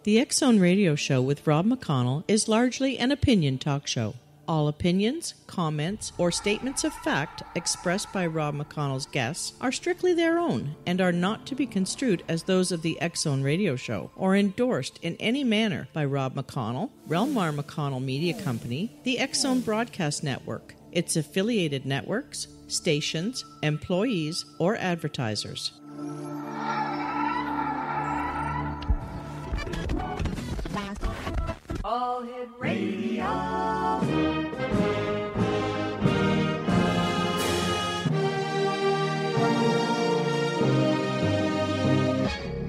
The X Zone Radio Show with Rob McConnell is largely an opinion talk show. All opinions, comments, or statements of fact expressed by Rob McConnell's guests are strictly their own and are not to be construed as those of the X Zone Radio Show or endorsed in any manner by Rob McConnell, rel-mar McConnell Media Company, the X Zone Broadcast Network, its affiliated networks, stations, employees, or advertisers. All Hit Radio.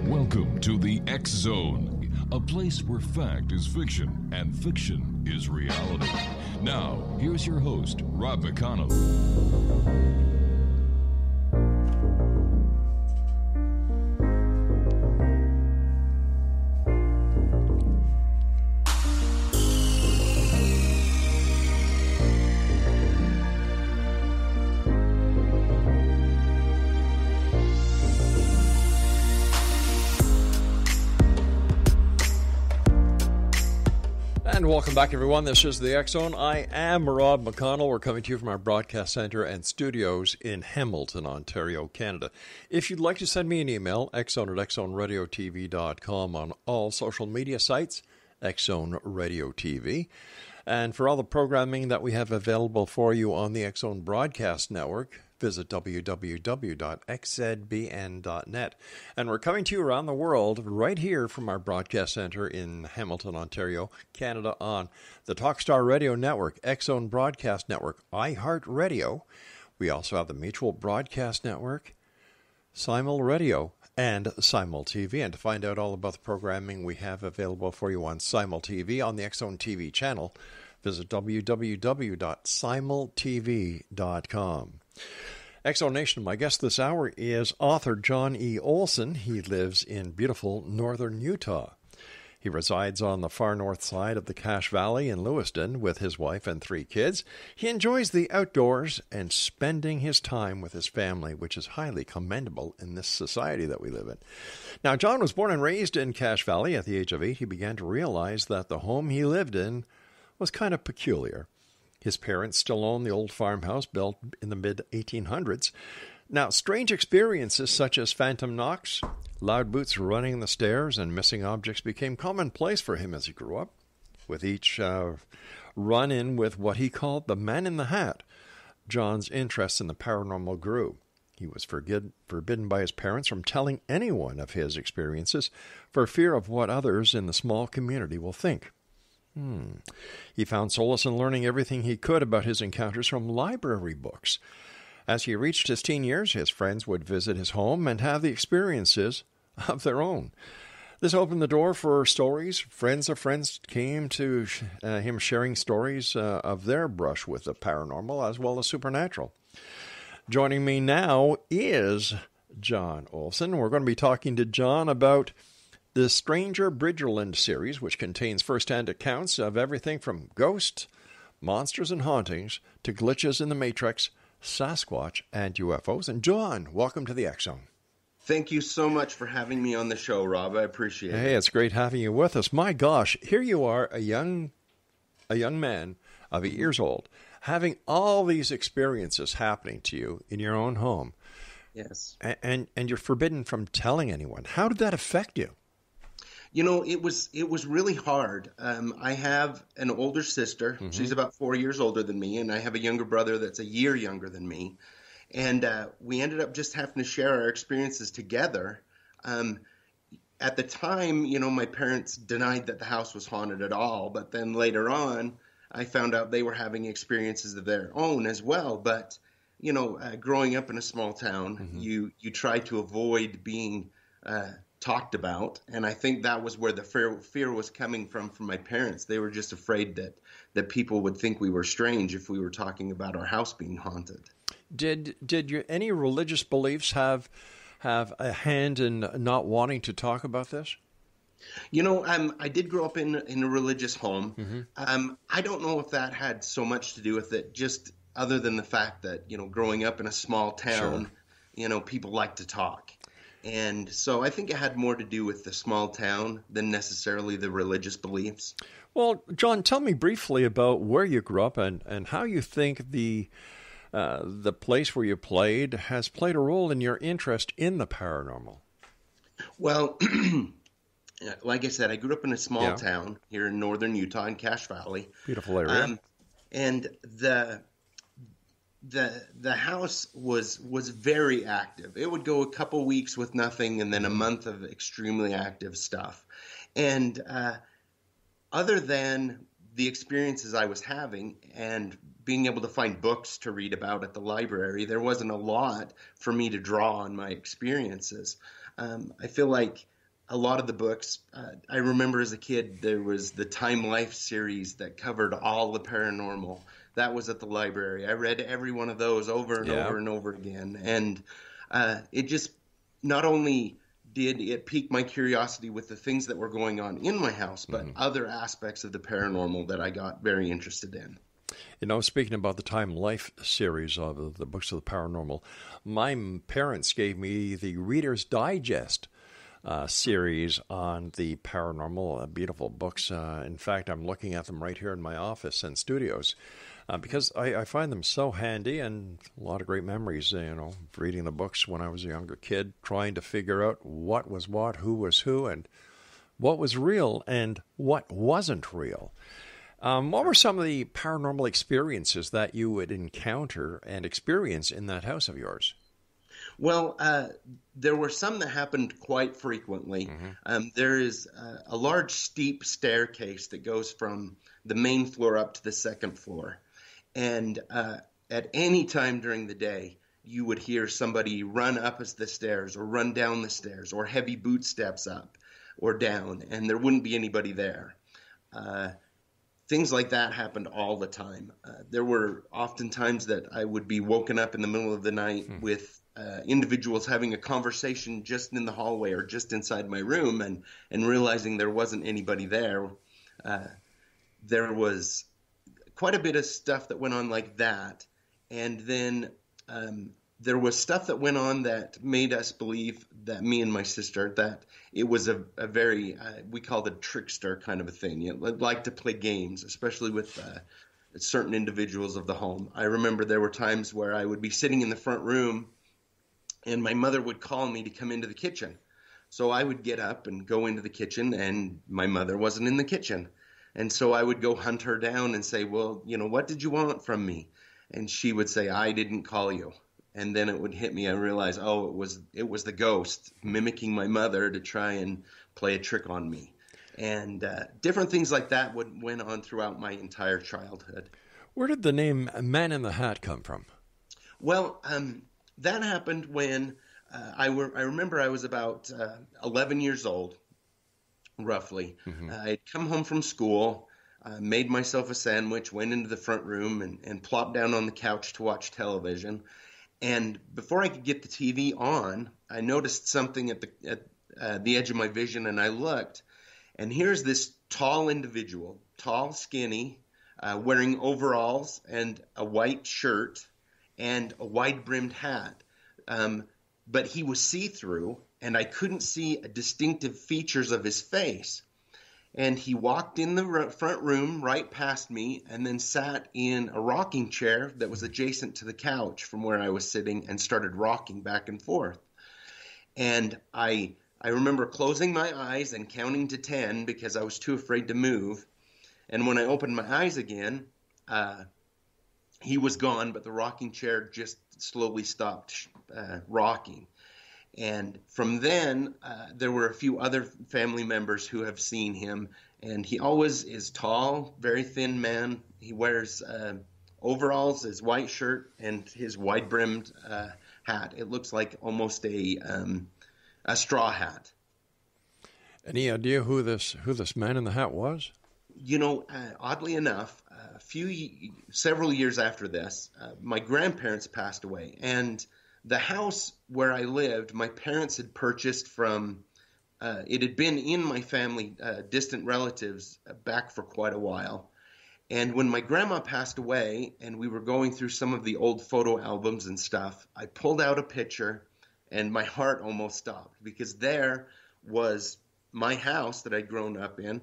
Welcome to the X Zone, a place where fact is fiction and fiction is reality. Now, here's your host, Rob McConnell. And welcome back, everyone. This is the X Zone. I am Rob McConnell. We're coming to you from our broadcast center and studios in Hamilton, Ontario, Canada. If you'd like to send me an email, xzone@xzoneradiotv.com, on all social media sites, X Zone Radio TV. And for all the programming that we have available for you on the X Zone Broadcast Network, visit www.xzbn.net. And we're coming to you around the world right here from our broadcast center in Hamilton, Ontario, Canada, on the Talkstar Radio Network, X Zone Broadcast Network, iHeartRadio. We also have the Mutual Broadcast Network, Simul Radio, and Simul TV. And to find out all about the programming we have available for you on Simul TV on the X Zone TV channel, visit www.simultv.com. X Zone Nation, my guest this hour is author John E Olsen. He lives in beautiful northern Utah. He resides on the far north side of the Cache Valley in Lewiston with his wife and 3 kids. He enjoys the outdoors and spending his time with his family, which is highly commendable in this society that we live in. Now, John was born and raised in Cache Valley. At the age of 8, he began to realize that the home he lived in was kind of peculiar. His parents still own the old farmhouse built in the mid-1800s. Now, strange experiences such as phantom knocks, loud boots running the stairs, and missing objects became commonplace for him as he grew up. With each run-in with what he called the man in the hat, John's interest in the paranormal grew. He was forbidden by his parents from telling anyone of his experiences for fear of what others in the small community will think. He found solace in learning everything he could about his encounters from library books. As he reached his teen years, his friends would visit his home and have the experiences of their own. This opened the door for stories. Friends of friends came to him sharing stories of their brush with the paranormal as well as supernatural. Joining me now is John Olsen. We're going to be talking to John about the Stranger Bridgerland series, which contains first-hand accounts of everything from ghosts, monsters and hauntings, to glitches in the Matrix, Sasquatch, and UFOs. And John, welcome to the X Zone. Thank you so much for having me on the show, Rob. I appreciate it. Hey, it's great having you with us. My gosh, here you are, a young man of 8 years old, having all these experiences happening to you in your own home. Yes. And you're forbidden from telling anyone. How did that affect you? You know, it was really hard. I have an older sister. Mm-hmm. She's about 4 years older than me, and I have a younger brother that's a year younger than me. And we ended up just having to share our experiences together. At the time, you know, my parents denied that the house was haunted at all. But then later on, I found out they were having experiences of their own as well. But, you know, growing up in a small town, mm-hmm. you try to avoid being talked about, and I think that was where the fear was coming from my parents. They were just afraid that people would think we were strange if we were talking about our house being haunted. Did any religious beliefs have a hand in not wanting to talk about this? You know, I did grow up in a religious home. Mm-hmm. I don't know if that had so much to do with it, just other than the fact that, you know, growing up in a small town, Sure. You know, people like to talk. And so I think it had more to do with the small town than necessarily the religious beliefs. Well, John, tell me briefly about where you grew up and how you think the place where you played has played a role in your interest in the paranormal. Well, like I said, I grew up in a small town here in northern Utah in Cache Valley. Beautiful area. And the house was very active. It would go a couple weeks with nothing and then a month of extremely active stuff. And other than the experiences I was having and being able to find books to read about at the library, there wasn't a lot for me to draw on my experiences. I feel like a lot of the books, I remember as a kid, there was the Time Life series that covered all the paranormal. That was at the library. I read every one of those over and over and over again. And it just not only did it pique my curiosity with the things that were going on in my house, but other aspects of the paranormal that I got very interested in. You know, speaking about the Time Life series of the books of the paranormal, my parents gave me the Reader's Digest series on the paranormal, beautiful books. In fact, I'm looking at them right here in my office and studios because I find them so handy and a lot of great memories, reading the books when I was a younger kid, trying to figure out what was what, who was who, and what was real and what wasn't real. What were some of the paranormal experiences that you would encounter and experience in that house of yours? Well, there were some that happened quite frequently. There is a large steep staircase that goes from the main floor up to the second floor. And at any time during the day, you would hear somebody run up the stairs or run down the stairs or heavy boot steps up or down, and there wouldn't be anybody there. Things like that happened all the time. There were often times that I would be woken up in the middle of the night with individuals having a conversation just in the hallway or just inside my room and realizing there wasn't anybody there. There was quite a bit of stuff that went on like that. And then there was stuff that went on that made us believe, that me and my sister, that it was a very, we called it trickster kind of a thing. You like to play games, especially with certain individuals of the home. I remember there were times where I would be sitting in the front room and my mother would call me to come into the kitchen. So I would get up and go into the kitchen, and my mother wasn't in the kitchen. And so I would go hunt her down and say, well, what did you want from me? And she would say, I didn't call you. And then it would hit me. I realized, it was the ghost mimicking my mother to try and play a trick on me. And different things like that went on throughout my entire childhood. Where did the name Man in the Hat come from? Well, that happened when I remember I was about 11 years old, roughly. I'd come home from school, made myself a sandwich, went into the front room and plopped down on the couch to watch television. And before I could get the TV on, I noticed something at the edge of my vision, and I looked, and here's this tall individual, tall, skinny, wearing overalls and a white shirt and a wide-brimmed hat. But he was see-through, and I couldn't see distinctive features of his face. And he walked in the front room right past me and then sat in a rocking chair that was adjacent to the couch from where I was sitting and started rocking back and forth. And I remember closing my eyes and counting to 10 because I was too afraid to move. And when I opened my eyes again, he was gone, but the rocking chair just slowly stopped rocking. And from then, there were a few other family members who have seen him, and he always is tall, very thin man. He wears overalls, his white shirt, and his wide-brimmed hat. It looks like almost a straw hat. Any idea who this man in the hat was? Oddly enough, several years after this, my grandparents passed away, and the house where I lived, my parents had purchased from, it had been in my family, distant relatives back for quite a while. And when my grandma passed away and we were going through some of the old photo albums and stuff, I pulled out a picture and my heart almost stopped, because there was my house that I'd grown up in,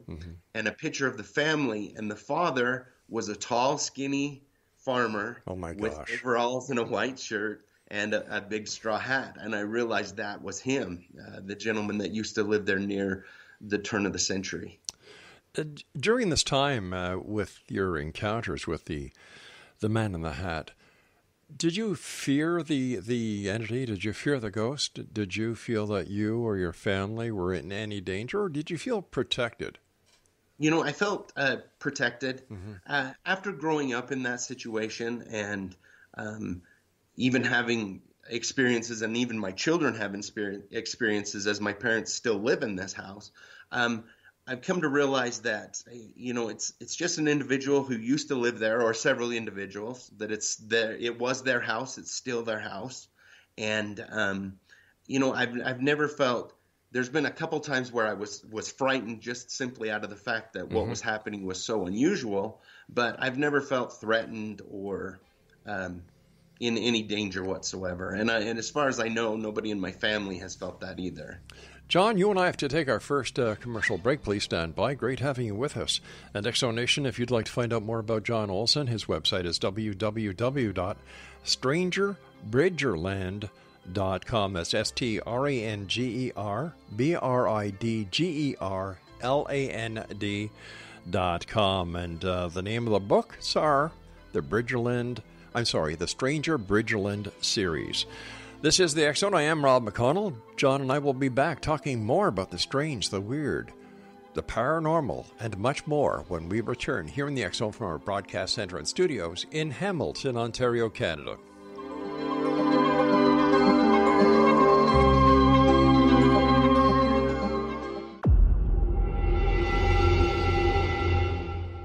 and a picture of the family, and the father was a tall, skinny farmer with overalls and a white shirt and a big straw hat. And I realized that was him, the gentleman that used to live there near the turn of the century. During this time, with your encounters with the man in the hat, did you fear the entity? Did you fear the ghost? Did you feel that you or your family were in any danger, or did you feel protected? I felt protected. After growing up in that situation, and even having experiences, and even my children have experiences as my parents still live in this house, I've come to realize that, it's just an individual who used to live there, or several individuals, that it was their house, it's still their house. And, I've never felt, there's been a couple times where I was frightened just simply out of the fact that what was happening was so unusual, but I've never felt threatened or in any danger whatsoever. And as far as I know, nobody in my family has felt that either. John, you and I have to take our first commercial break. Please stand by. Great having you with us. And Exo Nation, if you'd like to find out more about John Olsen, his website is www.strangerbridgerland.com. That's STRANGERBRIDGERLAND.com. And the name of the book, the Stranger Bridgerland series. This is the X Zone. I am Rob McConnell. John and I will be back talking more about the strange, the weird, the paranormal, and much more when we return here in the X Zone from our broadcast center and studios in Hamilton, Ontario, Canada.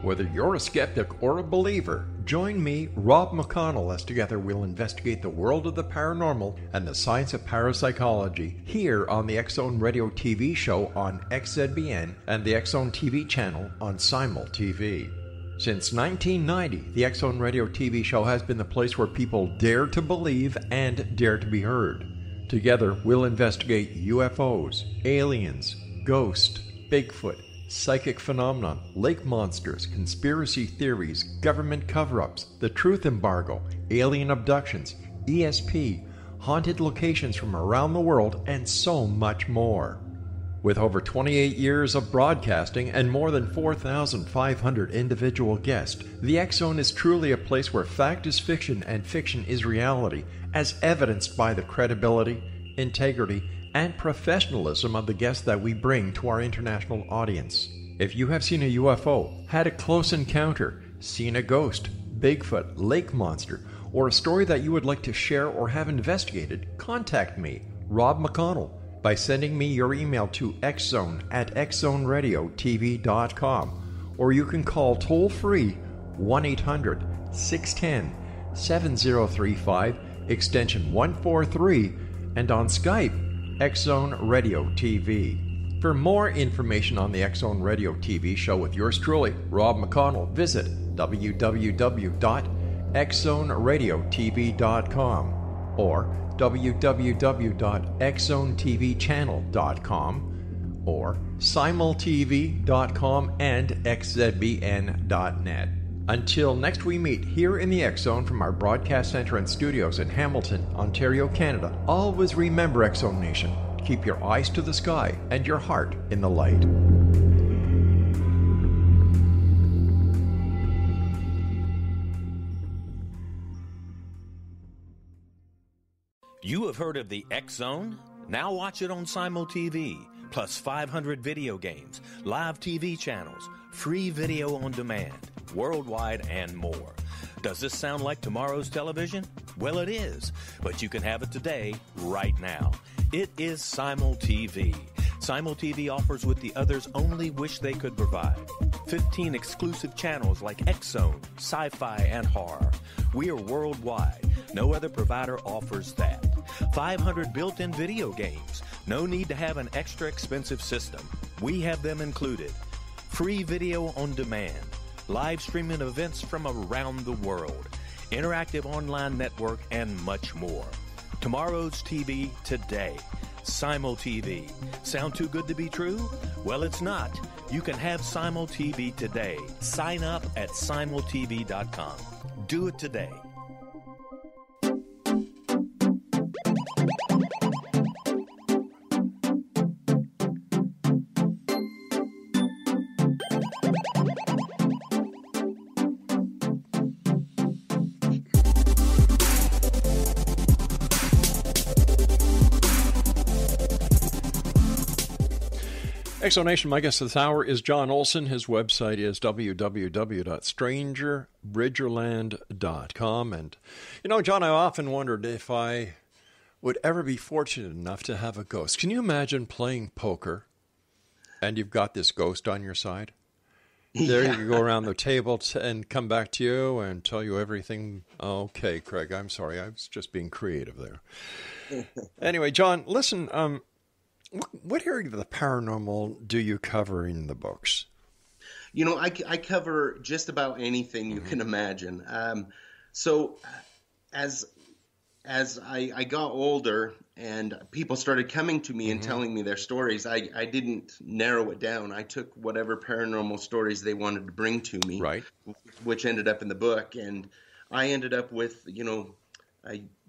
Whether you're a skeptic or a believer, join me, Rob McConnell, as together we'll investigate the world of the paranormal and the science of parapsychology here on the X Zone Radio TV show on XZBN and the X Zone TV channel on Simul TV. Since 1990, the X Zone Radio TV show has been the place where people dare to believe and dare to be heard. Together, we'll investigate UFOs, aliens, ghosts, Bigfoot, psychic phenomenon, lake monsters, conspiracy theories, government cover-ups, the truth embargo, alien abductions, ESP, haunted locations from around the world, and so much more. With over 28 years of broadcasting and more than 4,500 individual guests, the X Zone is truly a place where fact is fiction and fiction is reality, as evidenced by the credibility, integrity, and professionalism of the guests that we bring to our international audience. If you have seen a UFO, had a close encounter, seen a ghost, Bigfoot, lake monster, or a story that you would like to share or have investigated, contact me, Rob McConnell, by sending me your email to xzone@xzoneradiotv.com, or you can call toll-free 1-800-610-7035, extension 143, and on Skype, X Zone Radio TV. For more information on the X Zone Radio TV show with yours truly, Rob McConnell, visit www.xzoneradiotv.com or www.xzonetvchannel.com or simultv.com and xzbn.net. Until next we meet here in the X Zone from our broadcast center and studios in Hamilton, Ontario, Canada, always remember, X Zone Nation, keep your eyes to the sky and your heart in the light. You have heard of the X Zone? Now watch it on Simul TV, plus 500 video games, live TV channels, free video on demand, worldwide, and more. Does this sound like tomorrow's television? Well, it is, but you can have it today, right now. It is Simul TV. Simul TV offers what the others only wish they could provide. 15 exclusive channels like X Zone, sci-fi, and horror. We are worldwide. No other provider offers that. 500 built-in video games. No need to have an extra expensive system. We have them included. Free video on demand. Live streaming events from around the world. Interactive online network, and much more. Tomorrow's TV today. Simul TV. Sound too good to be true? Well, it's not. You can have Simul TV today. Sign up at simultv.com. Do it today. Exonation, my guest this hour is John Olsen. His website is www.strangerbridgerland.com. And, you know, John, I often wondered if I would ever be fortunate enough to have a ghost. Can you imagine playing poker and you've got this ghost on your side? There you can go around the table and come back to you and tell you everything. Okay, Craig, I'm sorry. I was just being creative there. Anyway, John, listen, what area of the paranormal do you cover in the books? You know, I cover just about anything you can imagine. So as I got older and people started coming to me and telling me their stories, I didn't narrow it down. I took whatever paranormal stories they wanted to bring to me, right, which ended up in the book. And I ended up with, you know,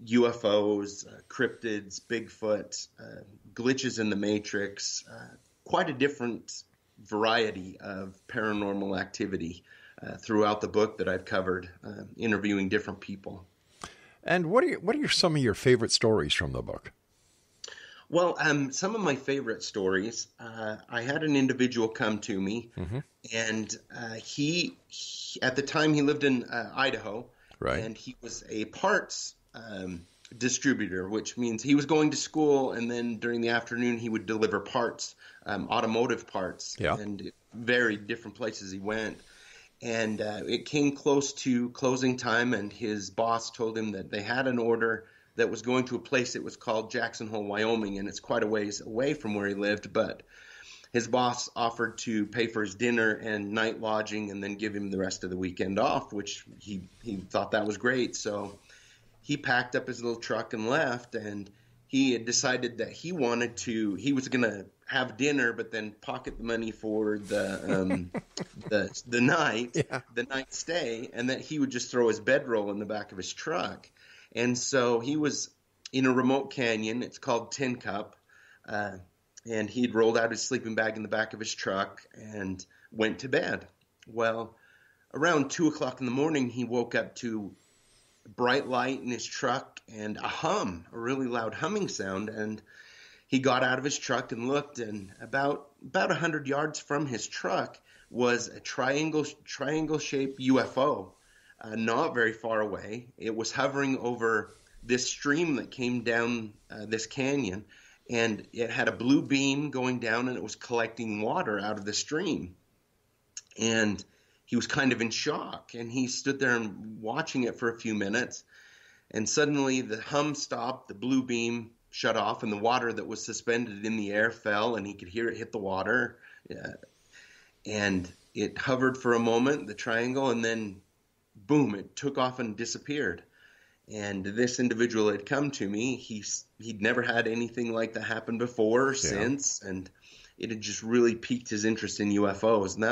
UFOs, cryptids, Bigfoot, glitches in the Matrix, quite a different variety of paranormal activity throughout the book that I've covered, interviewing different people. And what are some of your favorite stories from the book? Well, some of my favorite stories, I had an individual come to me, and he at the time he lived in Idaho, right, and he was a parts distributor, which means he was going to school, and then during the afternoon he would deliver parts, automotive parts, and very different places he went. And it came close to closing time, and his boss told him that they had an order that was going to a place that was called Jackson Hole, Wyoming, and it's quite a ways away from where he lived, but his boss offered to pay for his dinner and night lodging and then give him the rest of the weekend off, which he thought that was great. So he packed up his little truck and left, and he had decided that he was going to have dinner, but then pocket the money for the night stay, and that he would just throw his bedroll in the back of his truck. And so he was in a remote canyon. It's called Tin Cup, and he'd rolled out his sleeping bag in the back of his truck and went to bed. Well, around 2 o'clock in the morning, he woke up to bright light in his truck and a really loud humming sound, and he got out of his truck and looked, and about 100 yards from his truck was a triangle-shaped UFO, not very far away. It was hovering over this stream that came down this canyon, and it had a blue beam going down, and it was collecting water out of the stream. And he was kind of in shock, and he stood there and watching it for a few minutes, and suddenly the hum stopped, the blue beam shut off, and the water that was suspended in the air fell, and he could hear it hit the water. And it hovered for a moment, the triangle, and then boom, it took off and disappeared. And this individual had come to me. He'd never had anything like that happen before or since, and it had just really piqued his interest in UFOs. And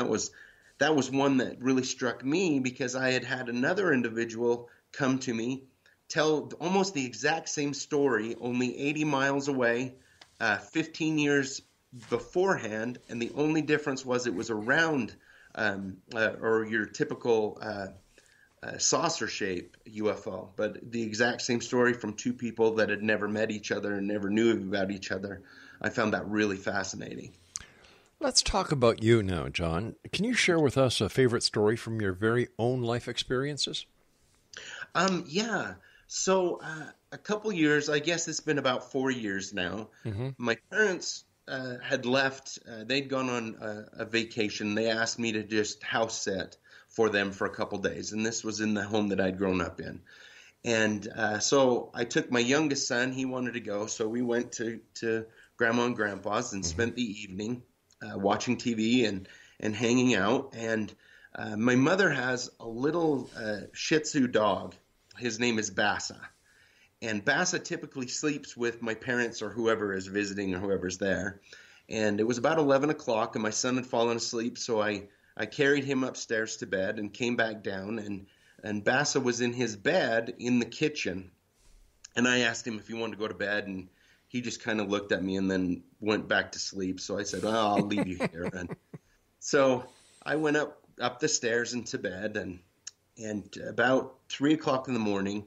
that was one that really struck me, because I had another individual come to me, tell almost the exact same story, only 80 miles away, 15 years beforehand, and the only difference was it was around or your typical saucer shape UFO, but the exact same story from two people that had never met each other and never knew about each other. I found that really fascinating. Let's talk about you now, John. Can you share with us a favorite story from your very own life experiences? Yeah. So a couple years, I guess it's been about 4 years now, my parents had left. They'd gone on a vacation. They asked me to just house sit for them for a couple days, and this was in the home that I'd grown up in. And so I took my youngest son. He wanted to go, so we went to Grandma and Grandpa's and spent the evening watching TV and hanging out. And my mother has a little Shih Tzu dog. His name is Bassa. And Bassa typically sleeps with my parents or whoever is visiting or whoever's there. And it was about 11 o'clock, and my son had fallen asleep, so I carried him upstairs to bed and came back down, and Bassa was in his bed in the kitchen. And I asked him if he wanted to go to bed, and he just kind of looked at me and then went back to sleep. So I said, well, I'll leave you here. And so I went up the stairs into bed, and about 3 o'clock in the morning,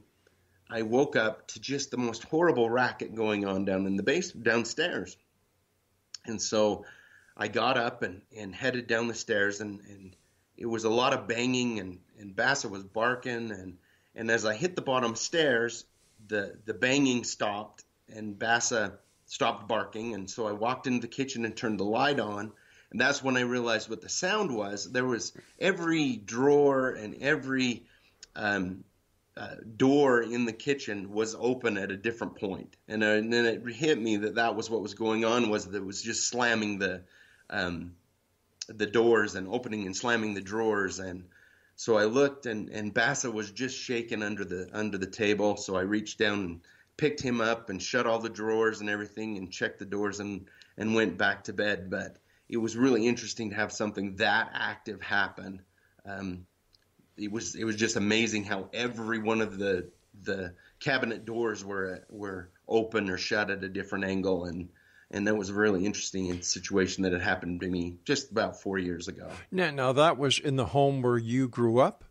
I woke up to just the most horrible racket going on down in the downstairs. And so I got up and headed down the stairs, and it was a lot of banging, and Bassa was barking, and as I hit the bottom stairs, the banging stopped, and Bassa stopped barking, and so I walked into the kitchen and turned the light on, and that's when I realized what the sound was. There was every drawer and every door in the kitchen was open at a different point. And then it hit me that was what was going on, was that it was just slamming the doors and opening and slamming the drawers. And so I looked, and Bassa was just shaking under the table. So I reached down and picked him up and shut all the drawers and everything and checked the doors and went back to bed. But it was really interesting to have something that active happen. It was just amazing how every one of the cabinet doors were open or shut at a different angle, and that was a really interesting situation that had happened to me just about 4 years ago. Now that was in the home where you grew up?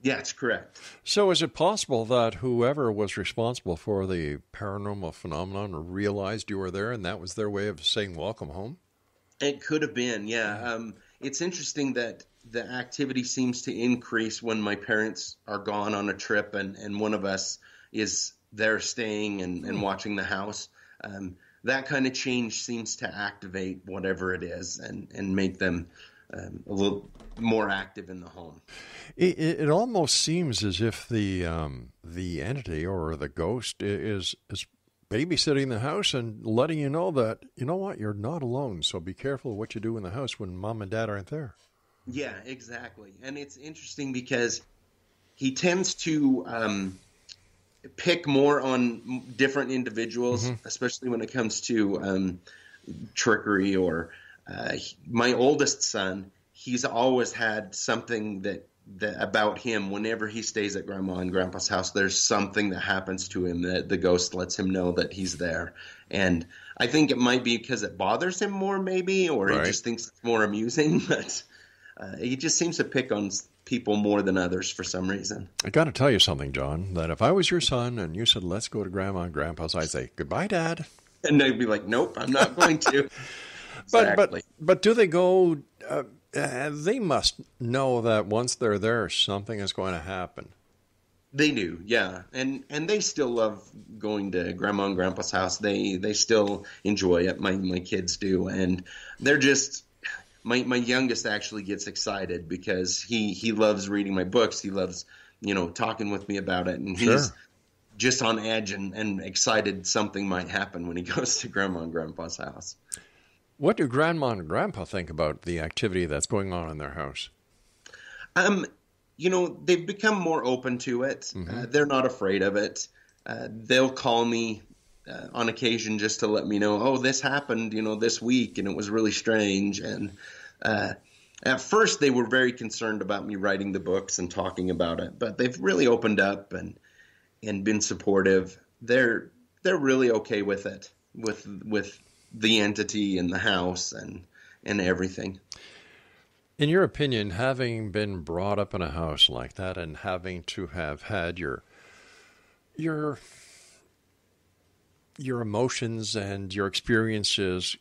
Yeah, that's correct. So is it possible that whoever was responsible for the paranormal phenomenon realized you were there, and that was their way of saying welcome home? It could have been, yeah. It's interesting that the activity seems to increase when my parents are gone on a trip and one of us is there staying and watching the house. That kind of change seems to activate whatever it is and make them a little more active in the home. It almost seems as if the entity or the ghost is babysitting the house and letting you know that, you know what, you're not alone, so be careful what you do in the house when mom and dad aren't there. Yeah, exactly. And it's interesting because he tends to pick more on different individuals, especially when it comes to trickery or my oldest son. He's always had something that about him. Whenever he stays at Grandma and Grandpa's house, there's something that happens to him that the ghost lets him know that he's there. And I think it might be because it bothers him more, maybe, or he just thinks it's more amusing, but he just seems to pick on people more than others for some reason. I got to tell you something, John, that if I was your son and you said, let's go to Grandma and Grandpa's, I'd say, goodbye, Dad. And they'd be like, nope, I'm not going to. Exactly. But do they go, they must know that once they're there, something is going to happen. They do, yeah. And they still love going to Grandma and Grandpa's house. They still enjoy it. My kids do. And they're just... My youngest actually gets excited because he loves reading my books. He loves, talking with me about it. And he's just on edge and excited something might happen when he goes to Grandma and Grandpa's house. What do Grandma and Grandpa think about the activity that's going on in their house? They've become more open to it. They're not afraid of it. They'll call me on occasion just to let me know, oh, this happened, this week, and it was really strange. And at first they were very concerned about me writing the books and talking about it, but they've really opened up and been supportive. They're really okay with it, with the entity in the house and everything. In your opinion, having been brought up in a house like that and having to have had your emotions and your experiences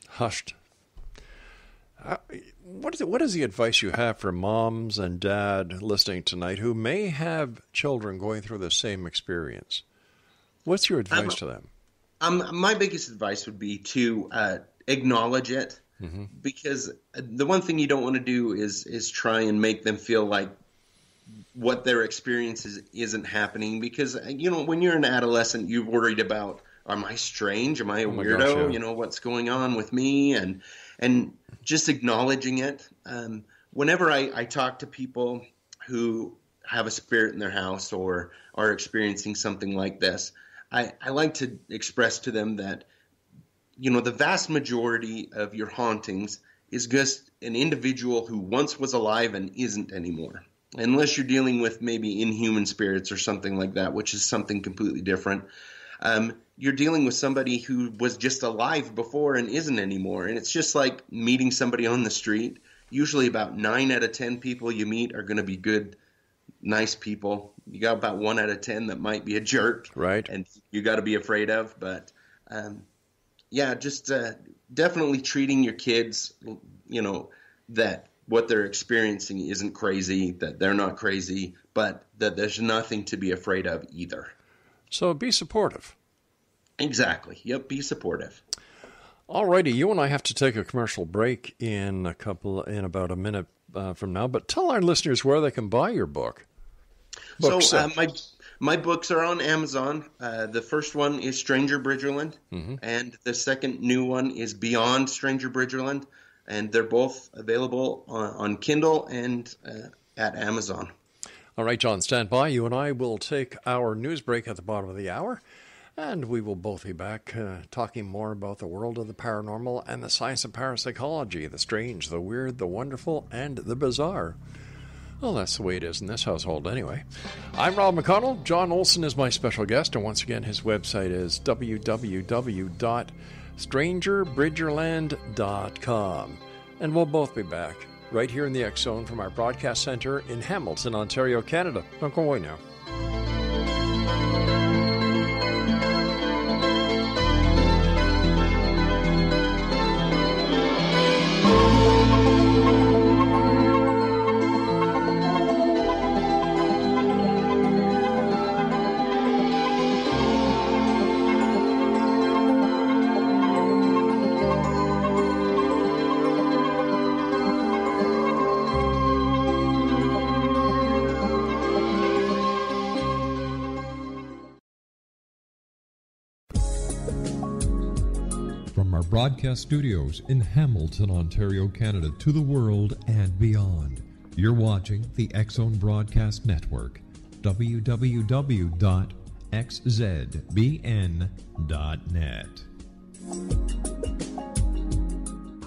hushed, what is the advice you have for moms and dad listening tonight who may have children going through the same experience? What's your advice to them? My biggest advice would be to acknowledge it, because the one thing you don't want to do is try and make them feel like what their experience isn't happening, because when you're an adolescent, you're worried about, am I strange? Am I a weirdo? Gosh, yeah. What's going on with me? And just acknowledging it. Whenever I talk to people who have a spirit in their house or are experiencing something like this, I like to express to them that, the vast majority of your hauntings is just an individual who once was alive and isn't anymore. Unless you're dealing with maybe inhuman spirits or something like that, which is something completely different. You're dealing with somebody who was just alive before and isn't anymore. And it's just like meeting somebody on the street. Usually about 9 out of 10 people you meet are going to be good, nice people. You got about 1 out of 10 that might be a jerk. Right. And you got to be afraid of. But, definitely treating your kids, that what they're experiencing isn't crazy, that they're not crazy, but that there's nothing to be afraid of either. So be supportive. Exactly. Yep, be supportive. All righty, you and I have to take a commercial break in about a minute from now, but tell our listeners where they can buy your book. My books are on Amazon. The first one is Stranger Bridgerland, and the second new one is Beyond Stranger Bridgerland, and they're both available on Kindle and at Amazon. All right, John, stand by. You and I will take our news break at the bottom of the hour, and we will both be back talking more about the world of the paranormal and the science of parapsychology, the strange, the weird, the wonderful, and the bizarre. Well, that's the way it is in this household anyway. I'm Rob McConnell. John Olsen is my special guest, and once again, his website is www.strangerbridgerland.com. And we'll both be back right here in the X Zone from our broadcast center in Hamilton, Ontario, Canada. Don't go away now. Broadcast studios in Hamilton, Ontario, Canada, to the world and beyond. You're watching the X Zone Broadcast Network, www.xzbn.net.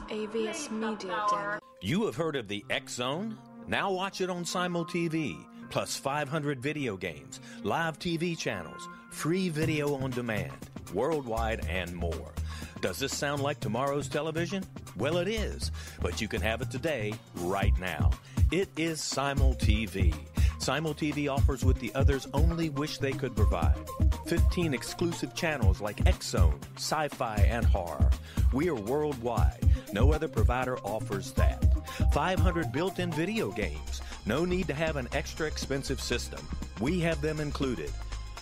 AVS Media Den. You have heard of the X Zone? Now watch it on Simul TV, plus 500 video games, live TV channels, free video on demand, worldwide, and more. Does this sound like tomorrow's television? Well, it is, but you can have it today, right now. It is Simul TV. Simul TV offers what the others only wish they could provide. 15 exclusive channels like X-Zone, Sci-Fi, and Horror. We are worldwide. No other provider offers that. 500 built-in video games. No need to have an extra expensive system. We have them included.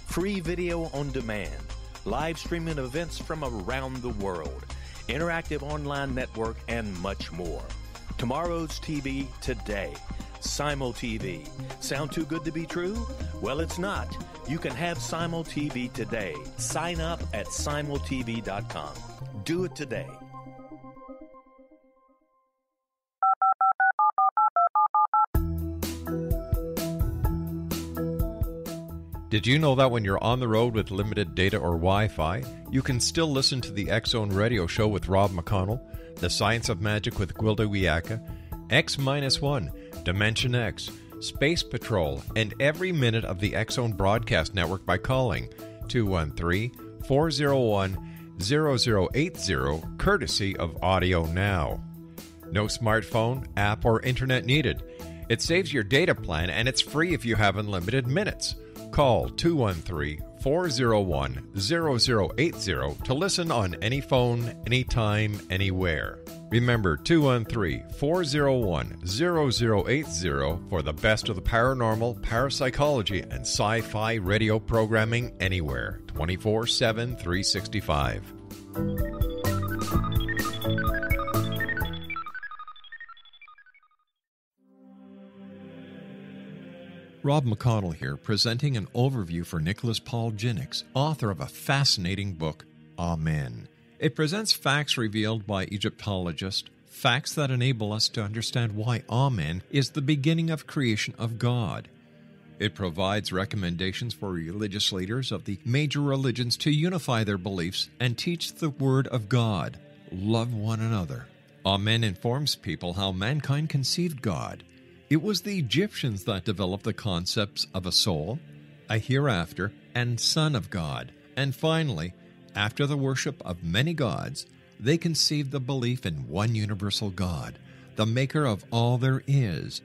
Free video on demand. Live streaming events from around the world, interactive online network, and much more. Tomorrow's TV today. Simul TV. Sound too good to be true? Well, it's not. You can have Simul TV today. Sign up at simultv.com. Do it today. Did you know that when you're on the road with limited data or Wi-Fi, you can still listen to the X Zone Radio Show with Rob McConnell, The Science of Magic with Gwilda Wiyaka, X-1, Dimension X, Space Patrol, and every minute of the X Zone Broadcast Network by calling 213-401-0080, courtesy of Audio Now. No smartphone, app, or internet needed. It saves your data plan, and it's free if you have unlimited minutes. Call 213-401-0080 to listen on any phone, anytime, anywhere. Remember 213-401-0080 for the best of the paranormal, parapsychology, and sci-fi radio programming anywhere, 24/7, 365. Rob McConnell here, presenting an overview for Nicholas Paul Jennings, author of a fascinating book, Amen. It presents facts revealed by Egyptologists, facts that enable us to understand why Amen is the beginning of creation of God. It provides recommendations for religious leaders of the major religions to unify their beliefs and teach the Word of God. Love one another. Amen informs people how mankind conceived God. It was the Egyptians that developed the concepts of a soul, a hereafter, and Son of God. And finally, after the worship of many gods, they conceived the belief in one universal God, the maker of all there is.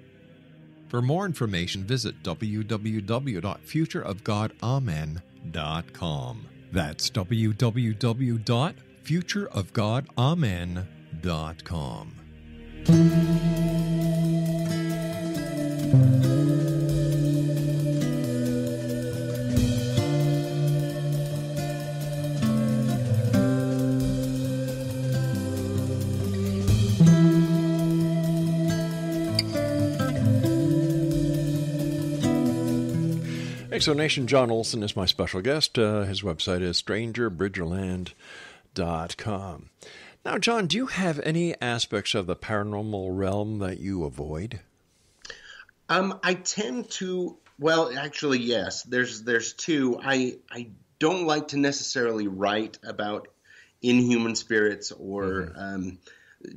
For more information, visit www.futureofgodamen.com. That's www.futureofgodamen.com. Exonation, John Olsen is my special guest. His website is strangerbridgerland.com. Now, John, do you have any aspects of the paranormal realm that you avoid? I tend to, well, actually, yes. There's two. I don't like to necessarily write about inhuman spirits or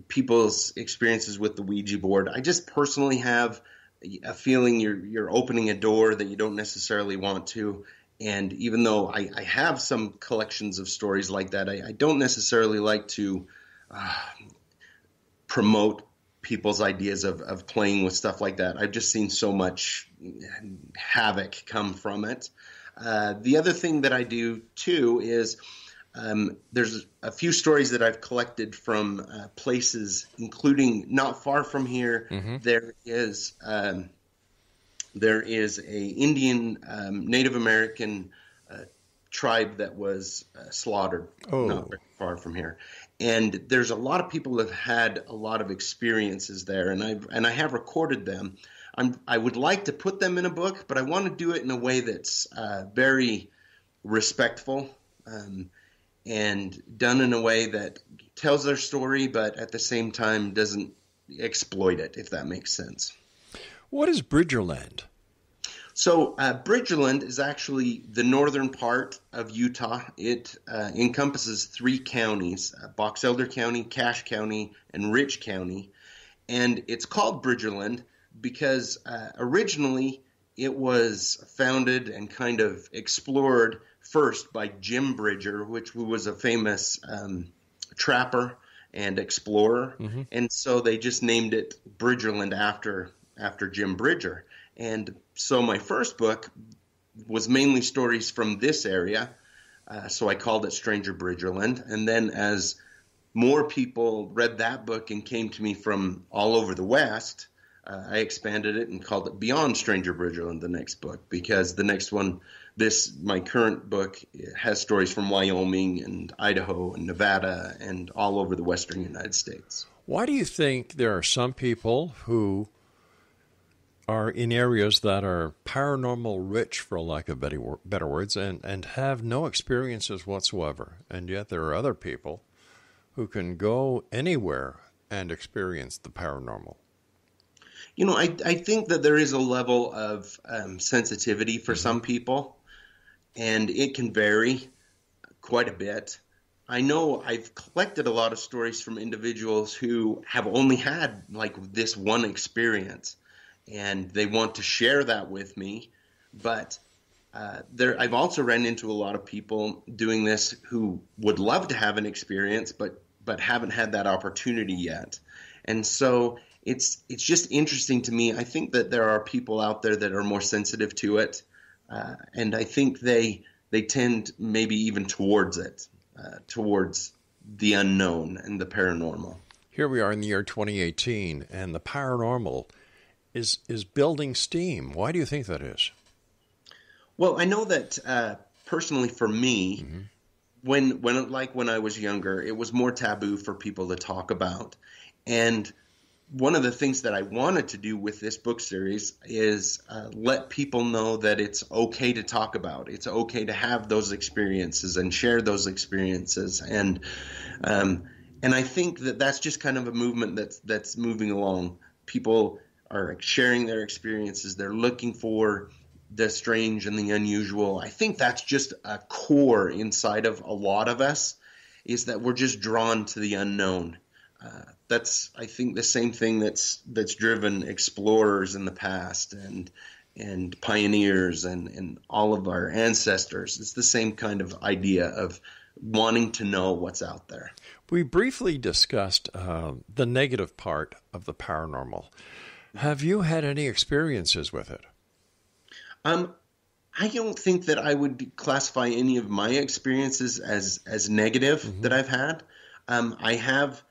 people's experiences with the Ouija board. I just personally have a feeling you're opening a door that you don't necessarily want to. And even though I have some collections of stories like that, I don't necessarily like to promote people's ideas of playing with stuff like that. I've just seen so much havoc come from it. The other thing that I do too is there's a few stories that I've collected from places, including not far from here. There is a Indian Native American tribe that was slaughtered not very far from here, and there's a lot of people that have had a lot of experiences there, and I have recorded them. I would like to put them in a book, but I want to do it in a way that's very respectful. And done in a way that tells their story, but at the same time doesn't exploit it, if that makes sense. What is Bridgerland? So Bridgerland is actually the northern part of Utah. It encompasses 3 counties, Box Elder County, Cache County, and Rich County. And it's called Bridgerland because originally it was founded and kind of explored first by Jim Bridger, which was a famous trapper and explorer. And so they just named it Bridgerland after Jim Bridger. And so my first book was mainly stories from this area, so I called it Stranger Bridgerland. And then as more people read that book and came to me from all over the West, I expanded it and called it Beyond Stranger Bridgerland, the next book, because the next one, my current book, has stories from Wyoming and Idaho and Nevada and all over the western United States. Why do you think there are some people who are in areas that are paranormal rich, for lack of better words, and have no experiences whatsoever, and yet there are other people who can go anywhere and experience the paranormal? You know, I think that there is a level of sensitivity for some people, and it can vary quite a bit. I know I've collected a lot of stories from individuals who have only had like this one experience, and they want to share that with me. But I've also ran into a lot of people doing this who would love to have an experience, but haven't had that opportunity yet. And so it's just interesting to me. I think that there are people out there that are more sensitive to it, and I think they tend maybe even towards it, towards the unknown and the paranormal. Here we are in the year 2018, and the paranormal is building steam. Why do you think that is? Well, I know that personally for me, when I was younger, it was more taboo for people to talk about. And one of the things that I wanted to do with this book series is let people know that it's okay to talk about. It's okay to have those experiences and share those experiences. And I think that that's just kind of a movement that's moving along. People are sharing their experiences. They're looking for the strange and the unusual. I think that's just a core inside of a lot of us, is that we're just drawn to the unknown. That's, I think, the same thing that's driven explorers in the past and pioneers and all of our ancestors. It's the same kind of idea of wanting to know what's out there. We briefly discussed the negative part of the paranormal. Have you had any experiences with it? I don't think that I would classify any of my experiences as negative that I've had. I have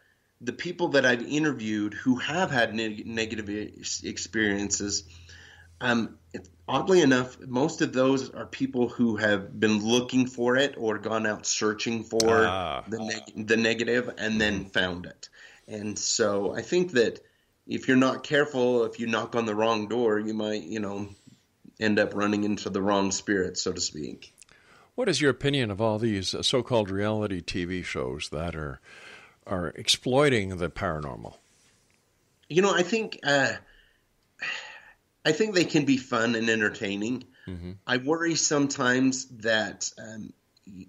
the people that I've interviewed who have had negative experiences. Oddly enough, most of those are people who have been looking for it or gone out searching for the negative and then found it. And so I think that if you're not careful, if you knock on the wrong door, you might, end up running into the wrong spirit, so to speak. What is your opinion of all these so-called reality TV shows that are exploiting the paranormal? I think they can be fun and entertaining. I worry sometimes that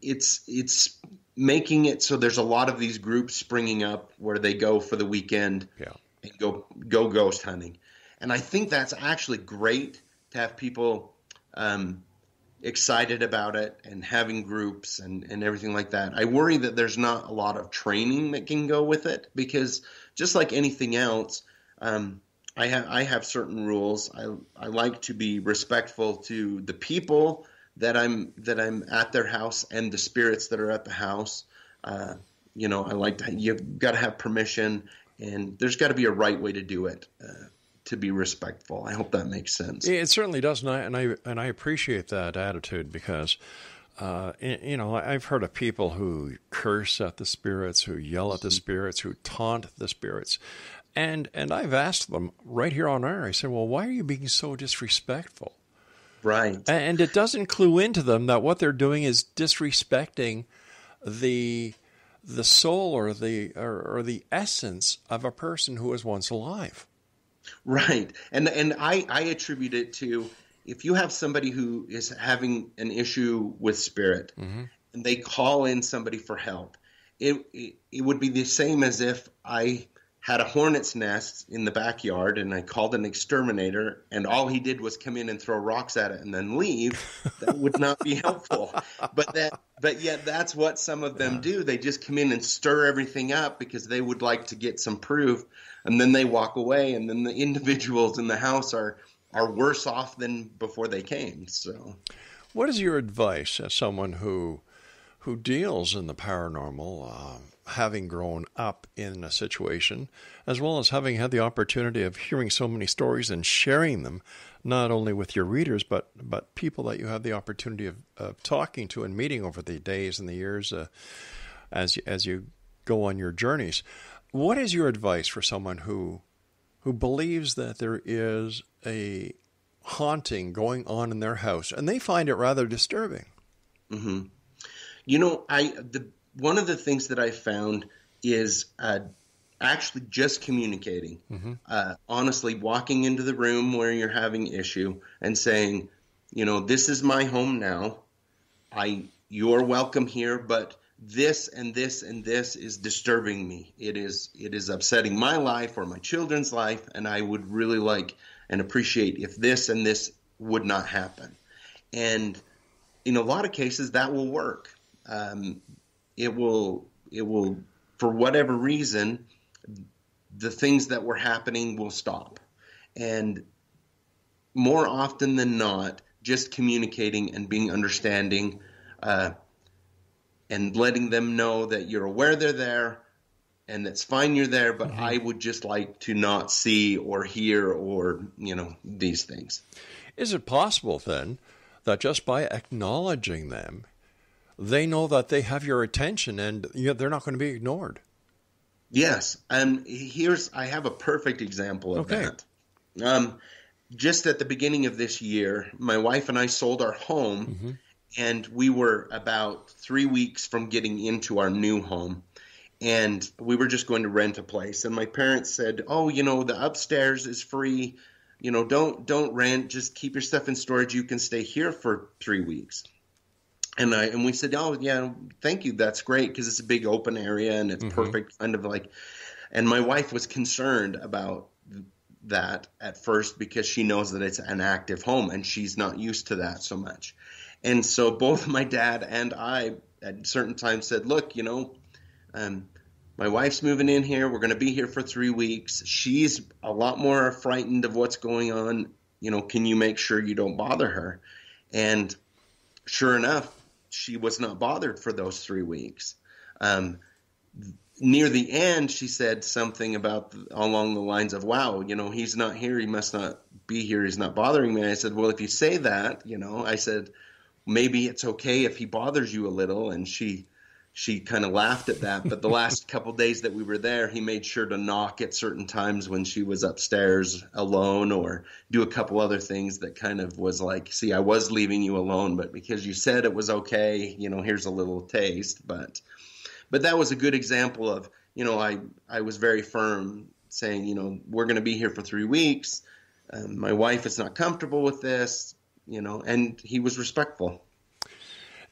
it's making it so there's a lot of these groups springing up where they go for the weekend and go ghost hunting. And I think that's actually great to have people excited about it and having groups and everything like that. I worry that there's not a lot of training that can go with it, because just like anything else, I have certain rules. I like to be respectful to the people that I'm at their house and the spirits that are at the house. I like to, you've got to have permission, and there's got to be a right way to do it to be respectful. I hope that makes sense. It certainly does, and I appreciate that attitude, because I've heard of people who curse at the spirits, who yell at the spirits, who taunt the spirits. And I've asked them right here on air, I said, well, why are you being so disrespectful? Right. And it doesn't clue into them that what they're doing is disrespecting the soul or the essence of a person who was once alive. Right. And I attribute it to, if you have somebody who is having an issue with spirit and they call in somebody for help, it would be the same as if I had a hornet's nest in the backyard and I called an exterminator and all he did was come in and throw rocks at it and then leave. That would not be helpful. But yet that's what some of them do. They just come in and stir everything up because they would like to get some proof, and then they walk away, and then the individuals in the house are worse off than before they came. So what is your advice as someone who deals in the paranormal, having grown up in a situation, as well as having had the opportunity of hearing so many stories and sharing them, not only with your readers, but people that you have the opportunity of talking to and meeting over the days and the years as you go on your journeys? What is your advice for someone who believes that there is a haunting going on in their house and they find it rather disturbing? Mm-hmm. One of the things that I found is actually just communicating. Honestly, walking into the room where you're having issue and saying, this is my home now. You're welcome here, but this and this and this is disturbing me. It is upsetting my life or my children's life, and I would really like and appreciate if this and this would not happen. And in a lot of cases, that will work. It will, for whatever reason, the things that were happening will stop. And more often than not, just communicating and being understanding, and letting them know that you're aware they're there and that's fine you're there, but I would just like to not see or hear or, these things. Is it possible then that just by acknowledging them, they know that they have your attention and they're not going to be ignored? Yes. And I have a perfect example of that. Just at the beginning of this year, my wife and I sold our home, and we were about 3 weeks from getting into our new home. And we were just going to rent a place. And my parents said, the upstairs is free. don't rent. Just keep your stuff in storage. You can stay here for 3 weeks. And we said, oh yeah, thank you. That's great, because it's a big open area and it's perfect, kind of like. And my wife was concerned about that at first because she knows that it's an active home and she's not used to that so much. And so both my dad and I at certain times said, look, my wife's moving in here. We're going to be here for 3 weeks. She's a lot more frightened of what's going on. Can you make sure you don't bother her? And sure enough, she was not bothered for those 3 weeks. Near the end, she said something along the lines of, wow, he's not here. He must not be here. He's not bothering me. I said, well, if you say that, I said, maybe it's okay if he bothers you a little. And she kind of laughed at that. But the last couple days that we were there, he made sure to knock at certain times when she was upstairs alone, or do a couple other things that kind of was like, see, I was leaving you alone, but because you said it was okay, here's a little taste. But that was a good example of, I was very firm saying, we're going to be here for 3 weeks. My wife is not comfortable with this, and he was respectful.